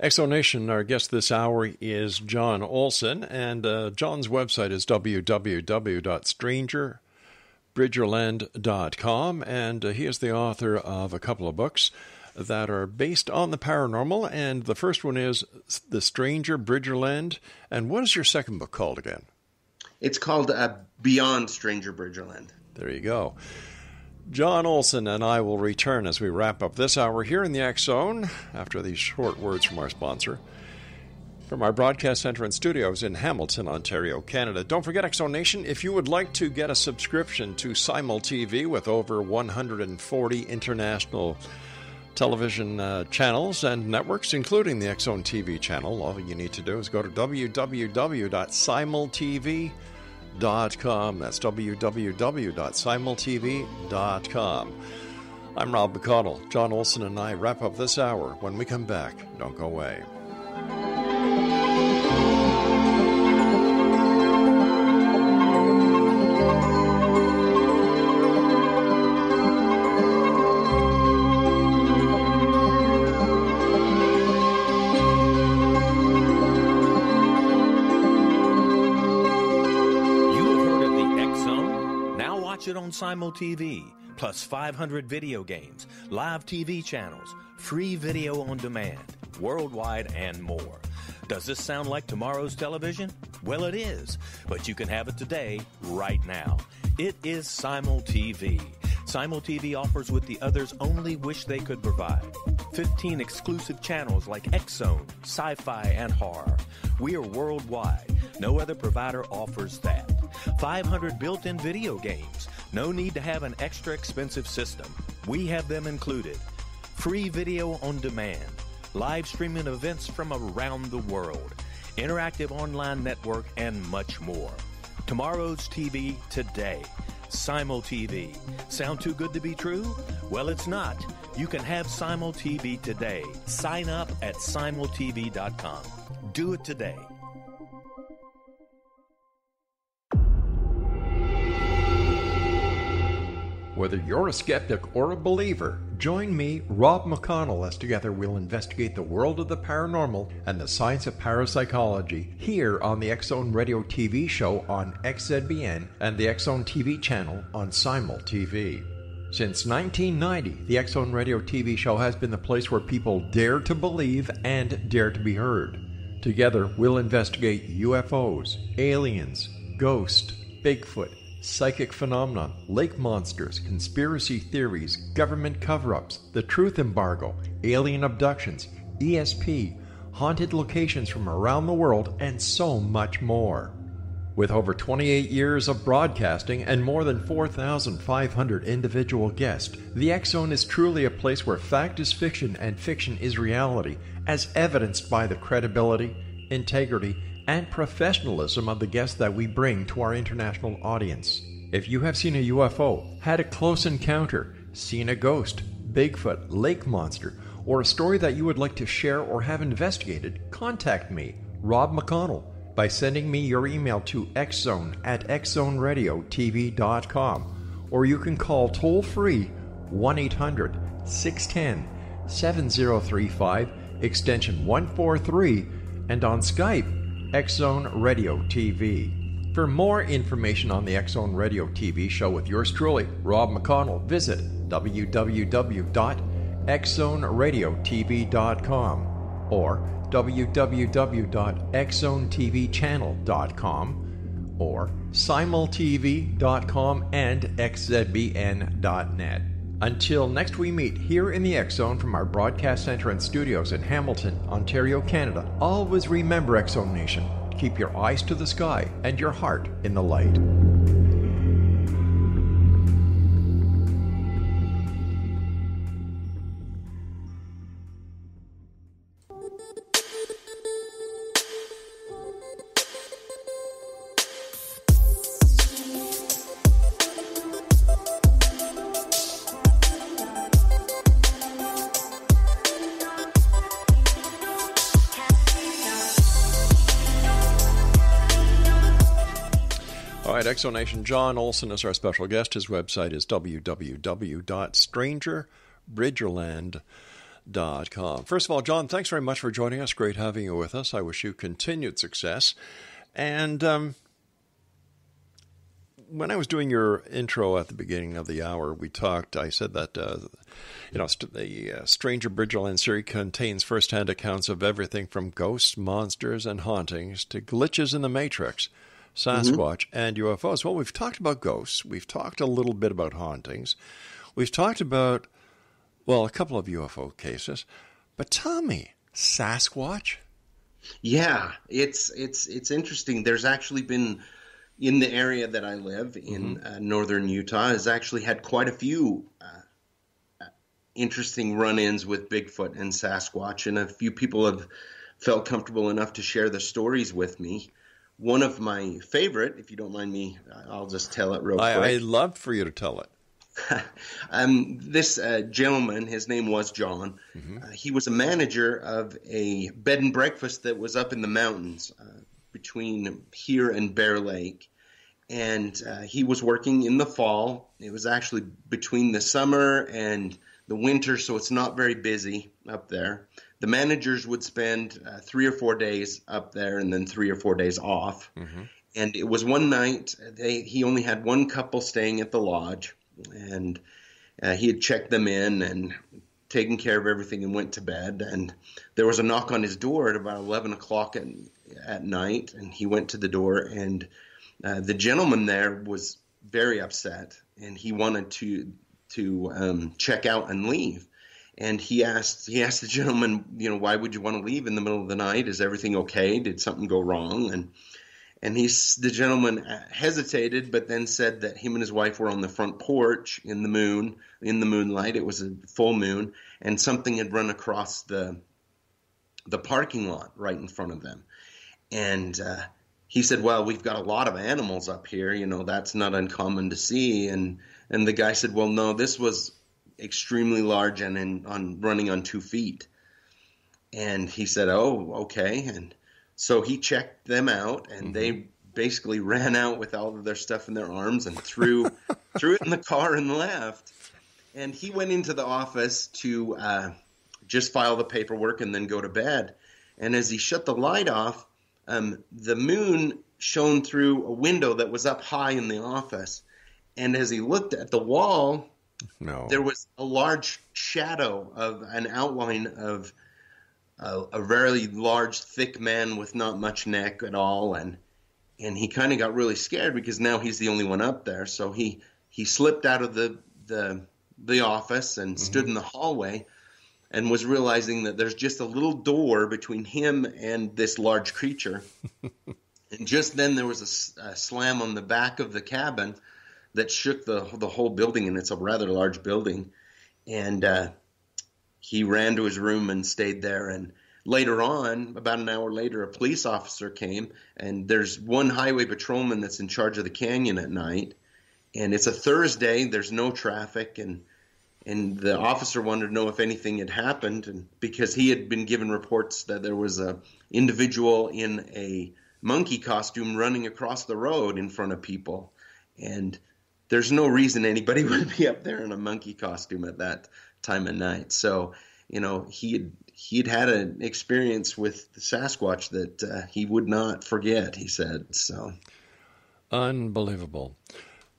Exonation, our guest this hour is John Olsen, and John's website is www.strangerbridgerland.com, and he is the author of a couple of books that are based on the paranormal, and the first one is The Stranger Bridgerland. And what is your second book called again? It's called Beyond Stranger Bridgerland. There you go. John Olsen and I will return as we wrap up this hour here in the X Zone after these short words from our sponsor. From our broadcast center and studios in Hamilton, Ontario, Canada. Don't forget, X Zone Nation, if you would like to get a subscription to Simul TV with over 140 international television channels and networks, including the X Zone TV channel, all you need to do is go to www.simultv.com. That's www.simultv.com. I'm Rob McConnell. John Olsen and I wrap up this hour. When we come back, don't go away. It on Simul TV, plus 500 video games, live TV channels, free video on demand, worldwide, and more. Does this sound like tomorrow's television? Well, it is, but you can have it today, right now. It is Simul TV. Simul TV offers what the others only wish they could provide. 15 exclusive channels like X-Zone, Sci-Fi, and Horror. We are worldwide. No other provider offers that. 500 built-in video games. No need to have an extra expensive system. We have them included. Free video on demand. Live streaming events from around the world. Interactive online network, and much more. Tomorrow's TV today. Simul TV. Sound too good to be true? Well, it's not. You can have Simul TV today. Sign up at simultv.com. Do it today. Whether you're a skeptic or a believer, join me, Rob McConnell, as together we'll investigate the world of the paranormal and the science of parapsychology here on the X Zone Radio TV show on XZBN and the X Zone TV channel on Simul TV. Since 1990, the X Zone Radio TV show has been the place where people dare to believe and dare to be heard. Together, we'll investigate UFOs, aliens, ghosts, Bigfoot, psychic phenomenon, lake monsters, conspiracy theories, government cover-ups, the truth embargo, alien abductions, ESP, haunted locations from around the world, and so much more. With over 28 years of broadcasting and more than 4,500 individual guests, the X Zone is truly a place where fact is fiction and fiction is reality, as evidenced by the credibility, integrity, and professionalism of the guests that we bring to our international audience. If you have seen a UFO, had a close encounter, seen a ghost, Bigfoot, lake monster, or a story that you would like to share or have investigated, contact me, Rob McConnell, by sending me your email to xzone@xzoneradiotv.com, or you can call toll-free 1-800-610-7035, extension 143, and on Skype, X-Zone Radio TV. For more information on the X-Zone Radio TV show with yours truly, Rob McConnell, visit www.xzoneradiotv.com or www.xzonetvchannel.com or simultv.com and xzbn.net. Until next we meet here in the X-Zone from our broadcast center and studios in Hamilton, Ontario, Canada, always remember, X-Zone Nation, keep your eyes to the sky and your heart in the light. Exonation. John Olsen is our special guest. His website is www.strangerbridgerland.com. First of all, John, thanks very much for joining us. Great having you with us. I wish you continued success. And when I was doing your intro at the beginning of the hour, I said that the Stranger Bridgerland series contains first-hand accounts of everything from ghosts, monsters, and hauntings to glitches in the Matrix, Sasquatch, and UFOs. Well, we've talked about ghosts. We've talked a little bit about hauntings. We've talked about, a couple of UFO cases. But tell me, Sasquatch? Yeah, it's interesting. There's actually been, in the area that I live in, northern Utah, has actually had quite a few interesting run-ins with Bigfoot and Sasquatch, and a few people have felt comfortable enough to share their stories with me. One of my favorite, if you don't mind me, I'll just tell it real quick. I'd love for you to tell it. This gentleman, his name was John. He was a manager of a bed and breakfast that was up in the mountains between here and Bear Lake. And he was working in the fall. It was actually between the summer and the winter, so it's not very busy up there. The managers would spend 3 or 4 days up there and then 3 or 4 days off. And it was one night, he only had one couple staying at the lodge, and he had checked them in and taken care of everything and went to bed. And there was a knock on his door at about 11 o'clock at night, and he went to the door, and the gentleman there was very upset, and he wanted to check out and leave. And he asked the gentleman, why would you want to leave in the middle of the night? Is everything okay? Did something go wrong? And the gentleman hesitated, but then said that him and his wife were on the front porch in the moonlight. It was a full moon, and something had run across the parking lot right in front of them. And he said, well, we've got a lot of animals up here. That's not uncommon to see. And the guy said, well, no, this was extremely large and running on 2 feet. And he said, oh, okay. And so he checked them out, and they basically ran out with all of their stuff in their arms and threw it in the car and left. And he went into the office to just file the paperwork and then go to bed. And as he shut the light off, the moon shone through a window that was up high in the office. And as he looked at the wall, there was a large shadow of an outline of a very large, thick man with not much neck at all. And he kind of got really scared because now he's the only one up there. So he slipped out of the office and stood in the hallway and was realizing that there's just a little door between him and this large creature. And just then there was a slam on the back of the cabin that shook the whole building, and it's a rather large building. And he ran to his room and stayed there. And later on, about an hour later, a police officer came, and there's one highway patrolman that's in charge of the canyon at night. And it's a Thursday, there's no traffic, and the officer wanted to know if anything had happened, and because he had been given reports that there was a individual in a monkey costume running across the road in front of people. And there's no reason anybody would be up there in a monkey costume at that time of night. So, he'd had an experience with the Sasquatch that he would not forget, he said. So, unbelievable.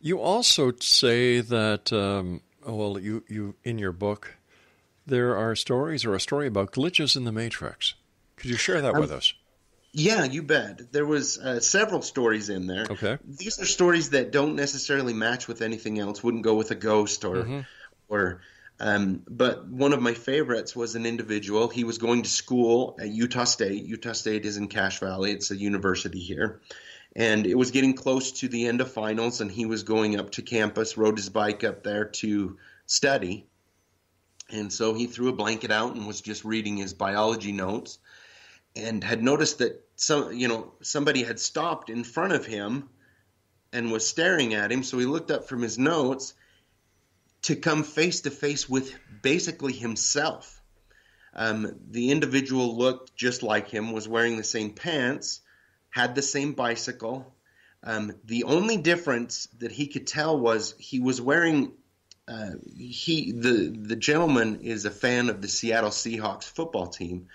You also say that, you in your book, there are stories or a story about glitches in the Matrix. Could you share that with us? Yeah, you bet. There was several stories in there. Okay. These are stories that don't necessarily match with anything else, wouldn't go with a ghost but one of my favorites was an individual. He was going to school at Utah State. Utah State is in Cache Valley. It's a university here. And it was getting close to the end of finals, and he was going up to campus, rode his bike up there to study. And so he threw a blanket out and was just reading his biology notes, and had noticed that somebody had stopped in front of him and was staring at him. So he looked up from his notes to come face to face with basically himself. The individual looked just like him, was wearing the same pants, had the same bicycle. The only difference that he could tell was he was wearing the gentleman is a fan of the Seattle Seahawks football team,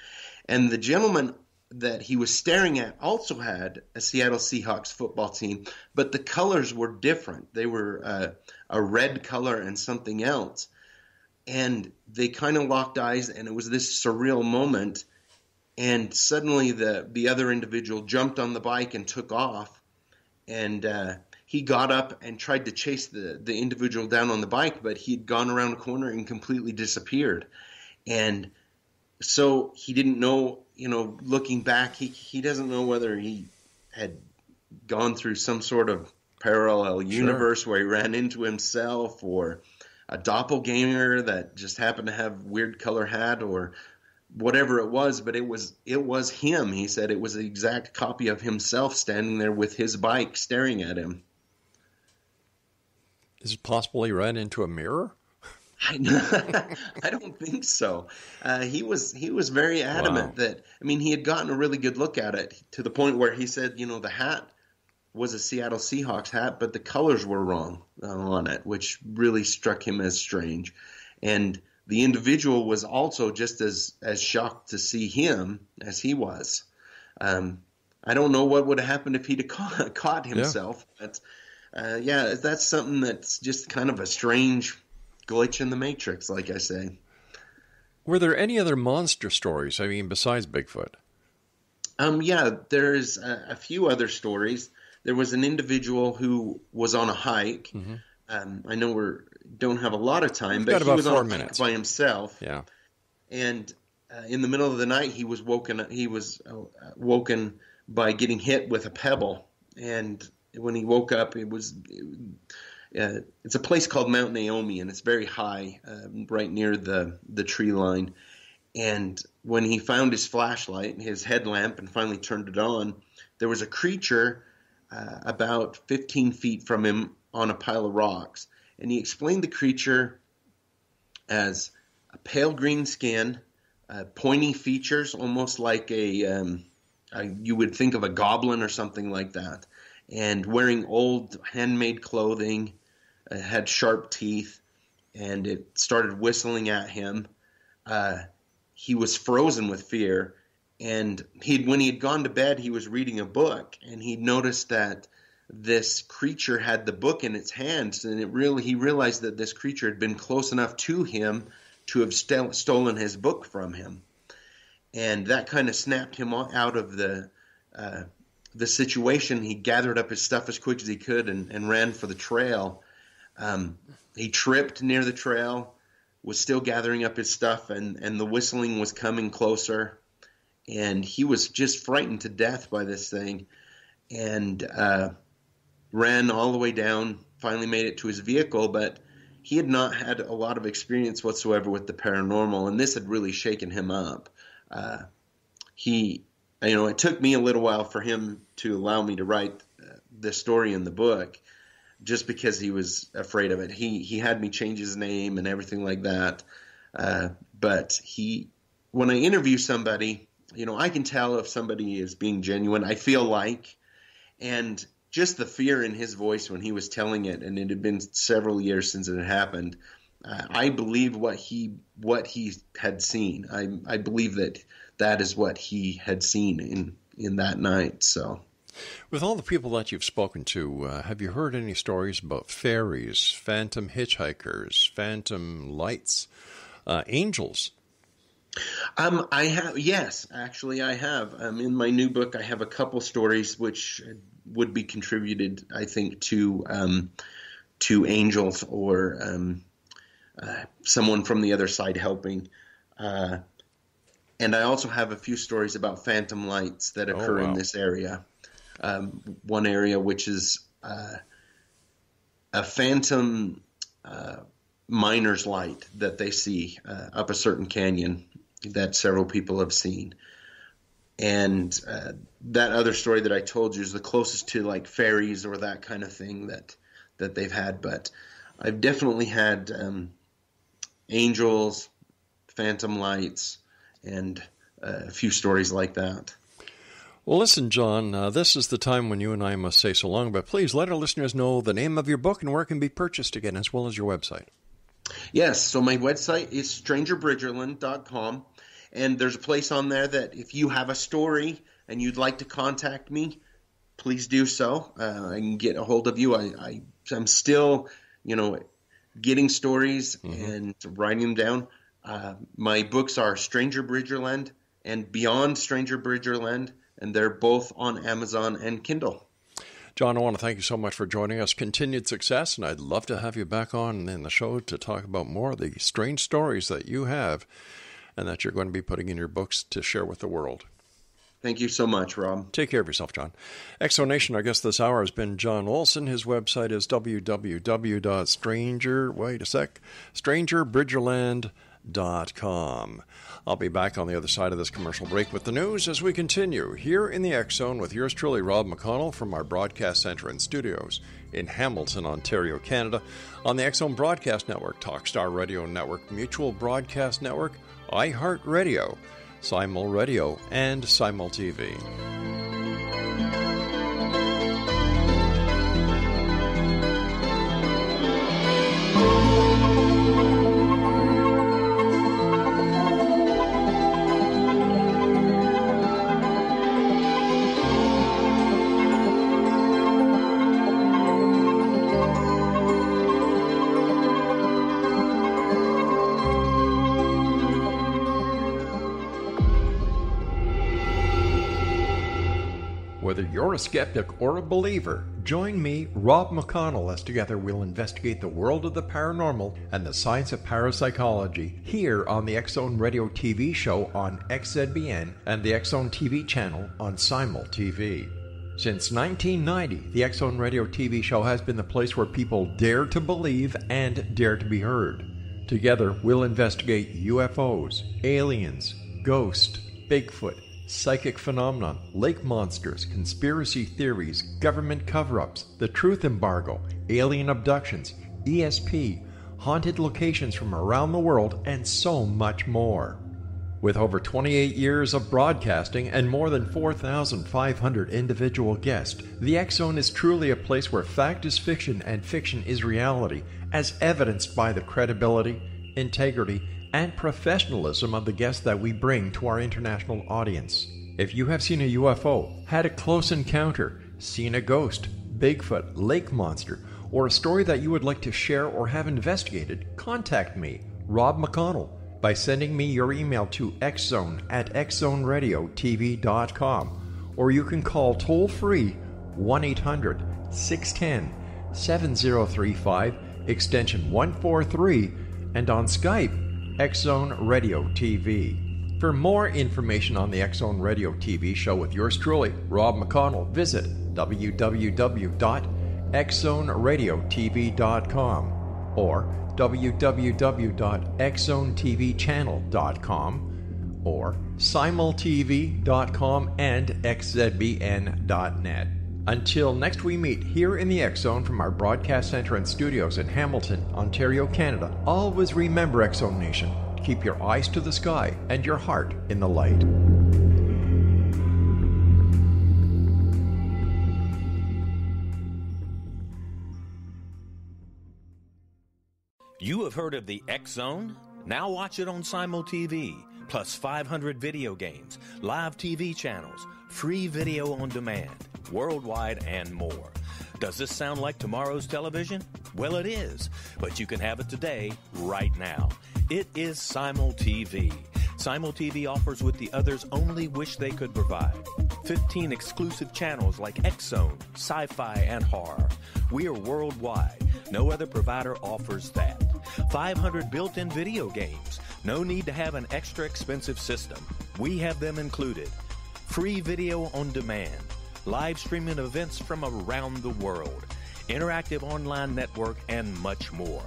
and the gentleman that he was staring at also had a Seattle Seahawks football team, but the colors were different. They were a red color and something else. And they kind of locked eyes, and it was this surreal moment. And suddenly the other individual jumped on the bike and took off. And he got up and tried to chase the individual down on the bike, but he'd gone around a corner and completely disappeared. And so he didn't know, looking back, he doesn't know whether he had gone through some sort of parallel universe where he ran into himself, or a doppelganger that just happened to have weird color hat, or whatever it was. But it was him. He said it was the exact copy of himself standing there with his bike staring at him. Is it possible he ran into a mirror? I don't think so. He was very adamant that, he had gotten a really good look at it, to the point where he said, the hat was a Seattle Seahawks hat, but the colors were wrong on it, which really struck him as strange. And the individual was also just as shocked to see him as he was. I don't know what would have happened if he'd have caught himself. Yeah. But that's something that's just kind of a strange glitch in the Matrix, like I say. Were there any other monster stories, besides Bigfoot? Yeah, there's a few other stories. There was an individual who was on a hike. Mm-hmm. I know we don't have a lot of time, but he was on a hike by himself. Yeah. And in the middle of the night, he was woken. He was woken by getting hit with a pebble. And when he woke up, it's a place called Mount Naomi, and it's very high, right near the tree line. And when he found his flashlight, his headlamp, and finally turned it on, there was a creature about 15 feet from him on a pile of rocks. And he explained the creature as a pale green skin, pointy features, almost like you would think of a goblin or something like that, and wearing old handmade clothing, had sharp teeth, and it started whistling at him. He was frozen with fear, and when he had gone to bed, he was reading a book, and he noticed that this creature had the book in its hands, and he realized that this creature had been close enough to him to have stolen his book from him. And that kind of snapped him out of the situation. He gathered up his stuff as quick as he could and ran for the trail. He tripped near the trail, was still gathering up his stuff, and the whistling was coming closer. And he was just frightened to death by this thing, and ran all the way down, finally made it to his vehicle. But he had not had a lot of experience whatsoever with the paranormal, and this had really shaken him up. It took me a little while for him to allow me to write this story in the book, just because he was afraid of it. He had me change his name and everything like that. But when I interview somebody, I can tell if somebody is being genuine, I feel like, and just the fear in his voice when he was telling it, and it had been several years since it had happened. I believe what he had seen. I believe that is what he had seen in that night. So, with all the people that you've spoken to, have you heard any stories about fairies, phantom hitchhikers, phantom lights, angels? I have. Yes, actually, I have. In my new book, I have a couple stories which would be contributed, I think, to angels or someone from the other side helping. And I also have a few stories about phantom lights that occur in this area. One area which is a phantom miner's light that they see up a certain canyon that several people have seen. And that other story that I told you is the closest to like fairies or that kind of thing that they've had. But I've definitely had angels, phantom lights, and a few stories like that. Well, listen, John, this is the time when you and I must say so long, but please let our listeners know the name of your book and where it can be purchased again, as well as your website. Yes, so my website is strangerbridgerland.com, and there's a place on there that if you have a story and you'd like to contact me, please do so. I can get a hold of you. I'm still, getting stories and writing them down. My books are Stranger Bridgerland and Beyond Stranger Bridgerland, and they're both on Amazon and Kindle. John, I want to thank you so much for joining us. Continued success, and I'd love to have you back on in the show to talk about more of the strange stories that you have and that you're going to be putting in your books to share with the world. Thank you so much, Rob. Take care of yourself, John. Exonation, our guest this hour has been John Olsen. His website is strangerbridgerland.com. I'll be back on the other side of this commercial break with the news as we continue here in the X Zone with yours truly, Rob McConnell, from our broadcast center and studios in Hamilton, Ontario, Canada, on the X Zone Broadcast Network, Talkstar Radio Network, Mutual Broadcast Network, iHeartRadio, Simul Radio, and Simul TV. Whether you're a skeptic or a believer, join me, Rob McConnell, as together we'll investigate the world of the paranormal and the science of parapsychology here on the X Zone Radio TV show on XZBN and the X Zone TV channel on Simul TV. Since 1990, the X Zone Radio TV show has been the place where people dare to believe and dare to be heard. Together, we'll investigate UFOs, aliens, ghosts, Bigfoot, psychic phenomenon, lake monsters, conspiracy theories, government cover-ups, the truth embargo, alien abductions, ESP, haunted locations from around the world, and so much more. With over 28 years of broadcasting and more than 4,500 individual guests, the X Zone is truly a place where fact is fiction and fiction is reality, as evidenced by the credibility, integrity, and professionalism of the guests that we bring to our international audience. If you have seen a UFO, had a close encounter, seen a ghost, Bigfoot, lake monster, or a story that you would like to share or have investigated, contact me, Rob McConnell, by sending me your email to xzone@xzoneradiotv.com, or you can call toll-free 1-800-610-7035, extension 143, and on Skype, X Zone Radio TV. For more information on the X Zone Radio TV show with yours truly, Rob McConnell, visit www.xzoneradiotv.com or www.xzonetvchannel.com or simultv.com and xzbn.net. Until next we meet here in the X Zone from our broadcast center and studios in Hamilton, Ontario, Canada, always remember, X Zone Nation, keep your eyes to the sky and your heart in the light. You have heard of the X Zone? Now watch it on Simul TV, plus 500 video games, live TV channels, free video on demand, worldwide, and more. Does this sound like tomorrow's television? Well, it is, but you can have it today, right now. It is Simul TV. Simul TV offers what the others only wish they could provide. 15 exclusive channels like X Zone, sci-fi, and horror. We are worldwide. No other provider offers that. 500 built-in video games. No need to have an extra expensive system. We have them included. Free video on demand. Live streaming events from around the world. Interactive online network, and much more.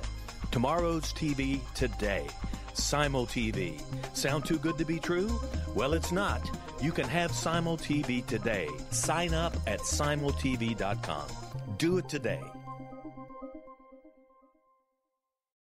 Tomorrow's TV today. Simul TV. Sound too good to be true? Well, it's not. You can have Simul TV today. Sign up at simultv.com. Do it today.